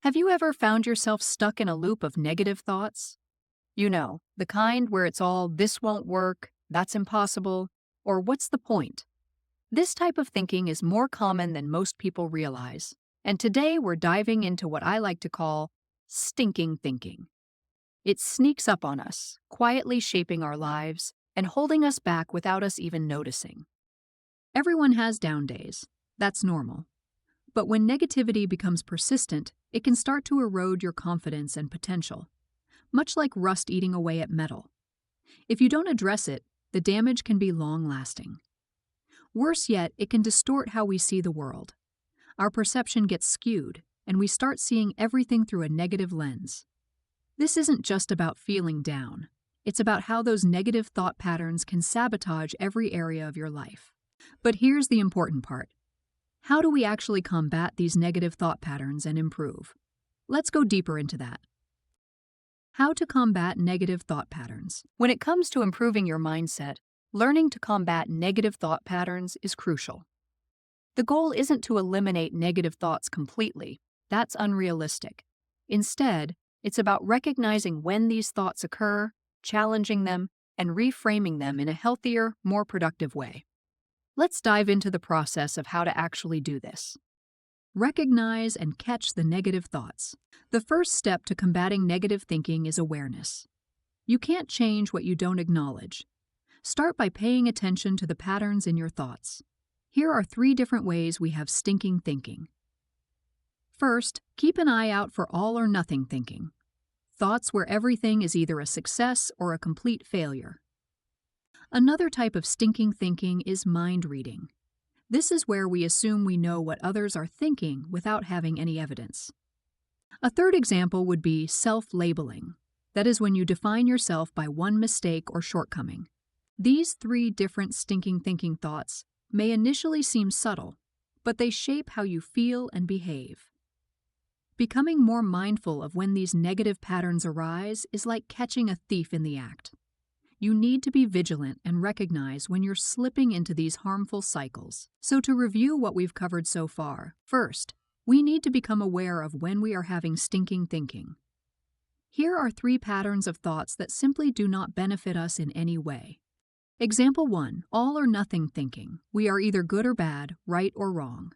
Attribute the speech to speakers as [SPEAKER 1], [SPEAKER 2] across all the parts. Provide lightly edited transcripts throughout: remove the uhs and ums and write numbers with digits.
[SPEAKER 1] Have you ever found yourself stuck in a loop of negative thoughts? You know, the kind where it's all this won't work, that's impossible, or what's the point? This type of thinking is more common than most people realize. And today we're diving into what I like to call stinking thinking. It sneaks up on us, quietly shaping our lives and holding us back without us even noticing. Everyone has down days. That's normal. But when negativity becomes persistent, it can start to erode your confidence and potential, much like rust eating away at metal. If you don't address it, the damage can be long-lasting. Worse yet, it can distort how we see the world. Our perception gets skewed, and we start seeing everything through a negative lens. This isn't just about feeling down. It's about how those negative thought patterns can sabotage every area of your life. But here's the important part. How do we actually combat these negative thought patterns and improve? Let's go deeper into that. How to combat negative thought patterns. When it comes to improving your mindset, learning to combat negative thought patterns is crucial. The goal isn't to eliminate negative thoughts completely. That's unrealistic. Instead, it's about recognizing when these thoughts occur, challenging them, and reframing them in a healthier, more productive way. Let's dive into the process of how to actually do this. Recognize and catch the negative thoughts. The first step to combating negative thinking is awareness. You can't change what you don't acknowledge. Start by paying attention to the patterns in your thoughts. Here are 3 different ways we have stinking thinking. First, keep an eye out for all or nothing thinking. Thoughts where everything is either a success or a complete failure. Another type of stinking thinking is mind reading. This is where we assume we know what others are thinking without having any evidence. A third example would be self-labeling. That is when you define yourself by one mistake or shortcoming. These 3 different stinking thinking thoughts may initially seem subtle, but they shape how you feel and behave. Becoming more mindful of when these negative patterns arise is like catching a thief in the act. You need to be vigilant and recognize when you're slipping into these harmful cycles. So to review what we've covered so far, first, we need to become aware of when we are having stinking thinking. Here are 3 patterns of thoughts that simply do not benefit us in any way. Example 1, all or nothing thinking. We are either good or bad, right or wrong.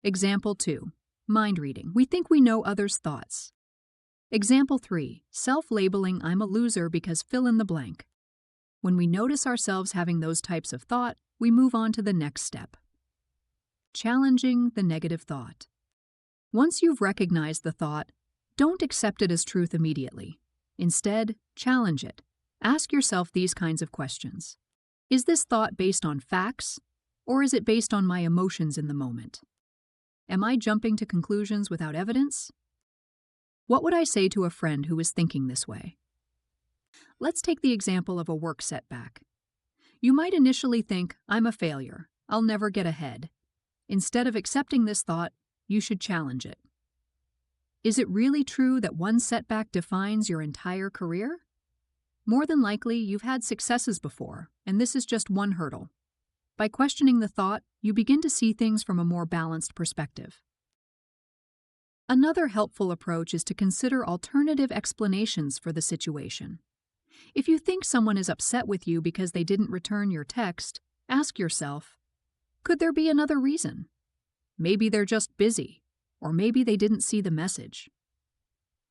[SPEAKER 1] Example 2, mind reading. We think we know others' thoughts. Example 3, self-labeling. I'm a loser because fill in the blank. When we notice ourselves having those types of thought, we move on to the next step. Challenging the negative thought. Once you've recognized the thought, don't accept it as truth immediately. Instead, challenge it. Ask yourself these kinds of questions. Is this thought based on facts, or is it based on my emotions in the moment? Am I jumping to conclusions without evidence? What would I say to a friend who is thinking this way? Let's take the example of a work setback. You might initially think, I'm a failure, I'll never get ahead. Instead of accepting this thought, you should challenge it. Is it really true that one setback defines your entire career? More than likely, you've had successes before, and this is just one hurdle. By questioning the thought, you begin to see things from a more balanced perspective. Another helpful approach is to consider alternative explanations for the situation. If you think someone is upset with you because they didn't return your text, ask yourself, could there be another reason? Maybe they're just busy, or maybe they didn't see the message.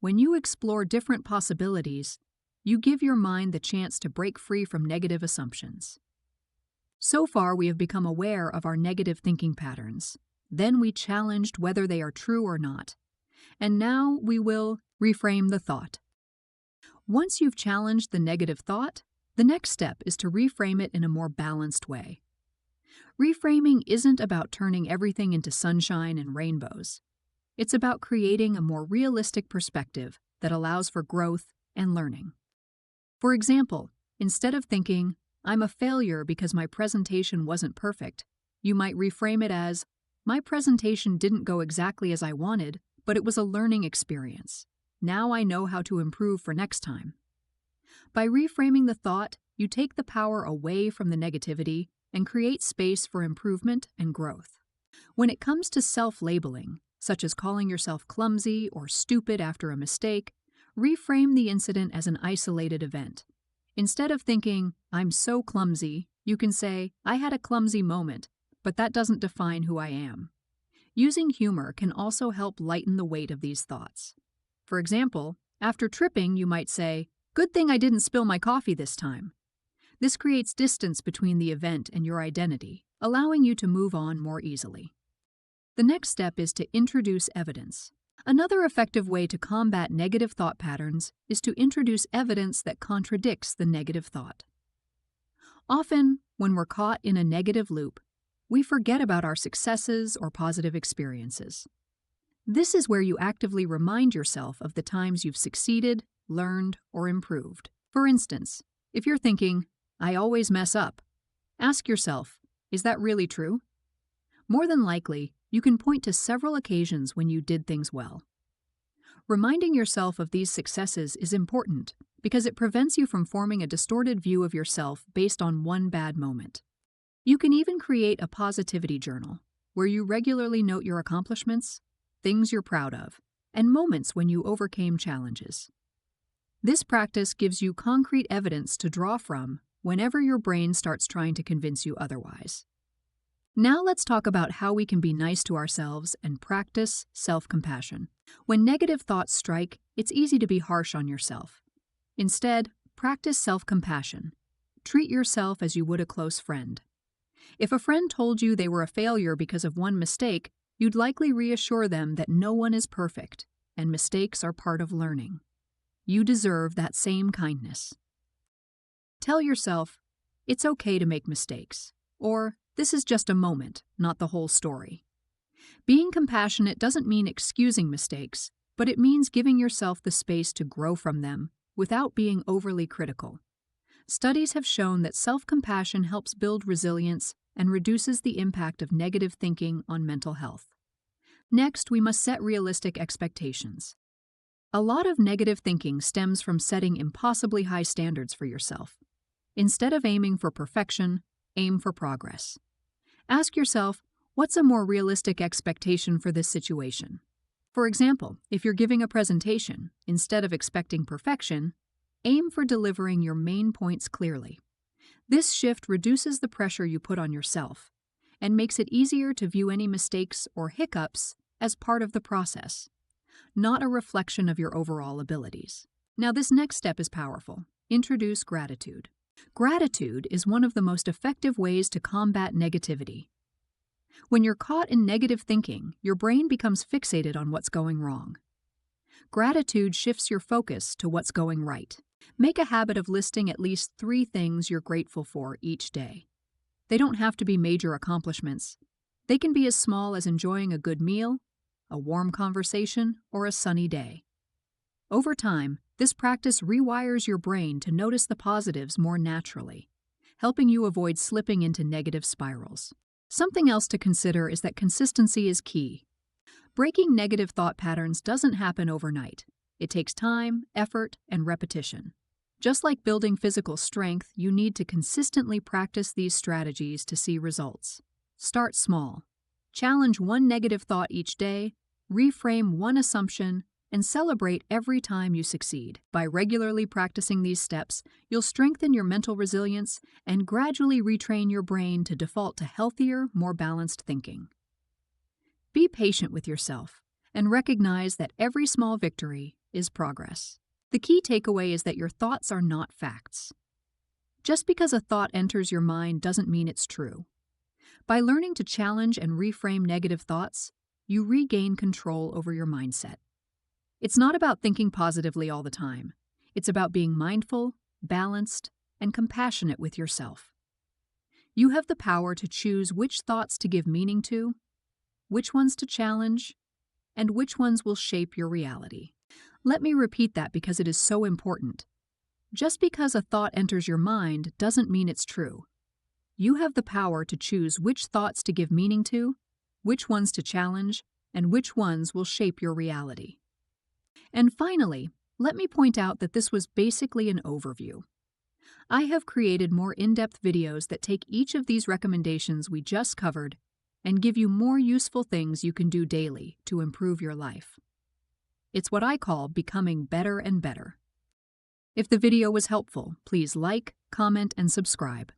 [SPEAKER 1] When you explore different possibilities, you give your mind the chance to break free from negative assumptions. So far, we have become aware of our negative thinking patterns. Then we challenged whether they are true or not. And now we will reframe the thought. Once you've challenged the negative thought, the next step is to reframe it in a more balanced way. Reframing isn't about turning everything into sunshine and rainbows. It's about creating a more realistic perspective that allows for growth and learning. For example, instead of thinking, I'm a failure because my presentation wasn't perfect, you might reframe it as, my presentation didn't go exactly as I wanted, but it was a learning experience. Now I know how to improve for next time. By reframing the thought, you take the power away from the negativity and create space for improvement and growth. When it comes to self-labeling, such as calling yourself clumsy or stupid after a mistake, reframe the incident as an isolated event. Instead of thinking, "I'm so clumsy," you can say, "I had a clumsy moment, but that doesn't define who I am." Using humor can also help lighten the weight of these thoughts. For example, after tripping, you might say, "Good thing I didn't spill my coffee this time." This creates distance between the event and your identity, allowing you to move on more easily. The next step is to introduce evidence. Another effective way to combat negative thought patterns is to introduce evidence that contradicts the negative thought. Often, when we're caught in a negative loop, we forget about our successes or positive experiences. This is where you actively remind yourself of the times you've succeeded, learned, or improved. For instance, if you're thinking, "I always mess up," ask yourself, is that really true? More than likely, you can point to several occasions when you did things well. Reminding yourself of these successes is important because it prevents you from forming a distorted view of yourself based on one bad moment. You can even create a positivity journal where you regularly note your accomplishments, things you're proud of, and moments when you overcame challenges. This practice gives you concrete evidence to draw from whenever your brain starts trying to convince you otherwise. Now let's talk about how we can be nice to ourselves and practice self-compassion. When negative thoughts strike, it's easy to be harsh on yourself. Instead, practice self-compassion. Treat yourself as you would a close friend. If a friend told you they were a failure because of one mistake, you'd likely reassure them that no one is perfect, and mistakes are part of learning. You deserve that same kindness. Tell yourself, "It's okay to make mistakes," or "This is just a moment, not the whole story." Being compassionate doesn't mean excusing mistakes, but it means giving yourself the space to grow from them without being overly critical. Studies have shown that self-compassion helps build resilience and reduces the impact of negative thinking on mental health. Next, we must set realistic expectations. A lot of negative thinking stems from setting impossibly high standards for yourself. Instead of aiming for perfection, aim for progress. Ask yourself, what's a more realistic expectation for this situation? For example, if you're giving a presentation, instead of expecting perfection, aim for delivering your main points clearly. This shift reduces the pressure you put on yourself and makes it easier to view any mistakes or hiccups as part of the process, not a reflection of your overall abilities. Now, this next step is powerful. Introduce gratitude. Gratitude is one of the most effective ways to combat negativity. When you're caught in negative thinking, your brain becomes fixated on what's going wrong. Gratitude shifts your focus to what's going right. Make a habit of listing at least 3 things you're grateful for each day. They don't have to be major accomplishments. They can be as small as enjoying a good meal, a warm conversation, or a sunny day. Over time, this practice rewires your brain to notice the positives more naturally, helping you avoid slipping into negative spirals. Something else to consider is that consistency is key. Breaking negative thought patterns doesn't happen overnight. It takes time, effort, and repetition. Just like building physical strength, you need to consistently practice these strategies to see results. Start small. Challenge one negative thought each day, reframe one assumption, and celebrate every time you succeed. By regularly practicing these steps, you'll strengthen your mental resilience and gradually retrain your brain to default to healthier, more balanced thinking. Be patient with yourself and recognize that every small victory is progress. The key takeaway is that your thoughts are not facts. Just because a thought enters your mind doesn't mean it's true. By learning to challenge and reframe negative thoughts, you regain control over your mindset. It's not about thinking positively all the time. It's about being mindful, balanced, and compassionate with yourself. You have the power to choose which thoughts to give meaning to, which ones to challenge, and which ones will shape your reality. Let me repeat that because it is so important. Just because a thought enters your mind doesn't mean it's true. You have the power to choose which thoughts to give meaning to, which ones to challenge, and which ones will shape your reality. And finally, let me point out that this was basically an overview. I have created more in-depth videos that take each of these recommendations we just covered and give you more useful things you can do daily to improve your life. It's what I call becoming better and better. If the video was helpful, please like, comment, and subscribe.